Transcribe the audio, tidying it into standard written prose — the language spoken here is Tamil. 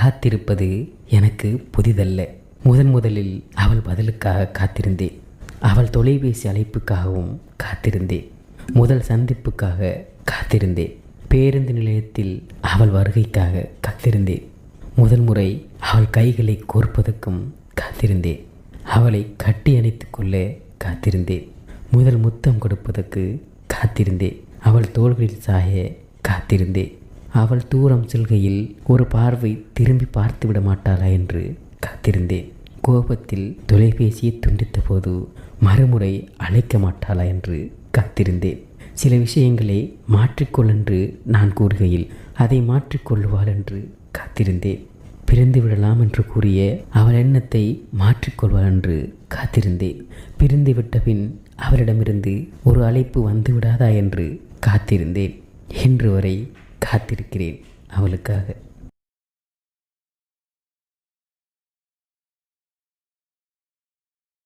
காத்திருப்பது எனக்கு புதிதல்ல. முதலில் அவள் பதிலுக்காக காத்திருந்தேன். அவள் தொலைபேசி அழைப்புக்காகவும் காத்திருந்தேன். முதல் சந்திப்புக்காக காத்திருந்தேன். பேருந்து நிலையத்தில் அவள் வருகைக்காக காத்திருந்தேன். முறை அவள் கைகளை கோர்ப்பதற்கும் காத்திருந்தேன். அவளை கட்டி அணைத்து கொள்ள காத்திருந்தேன். முதல் முத்தம் கொடுப்பதற்கு காத்திருந்தேன். அவள் தோள்களில் சாய காத்திருந்தேன். அவள் தூரம் செல்கையில் ஒரு பார்வை திரும்பி பார்த்து விட மாட்டாளா என்று காத்திருந்தேன். கோபத்தில் தொலைபேசியை துண்டித்த போது மறுமுறை அழைக்க மாட்டாளா என்று காத்திருந்தேன். சில விஷயங்களை மாற்றிக்கொள் என்று நான் கூறுகையில் அதை மாற்றிக்கொள்ளுவாள் என்று காத்திருந்தேன். பிரிந்து விடலாம் என்று கூறிய அவள் எண்ணத்தை மாற்றிக்கொள்வாள் என்று காத்திருந்தேன். பிரிந்து விட்ட பின் அவளிடமிருந்து ஒரு அழைப்பு வந்து விடாதா என்று காத்திருந்தேன். இன்று வரை காத்திருக்கிறேன் அவளுக்காக.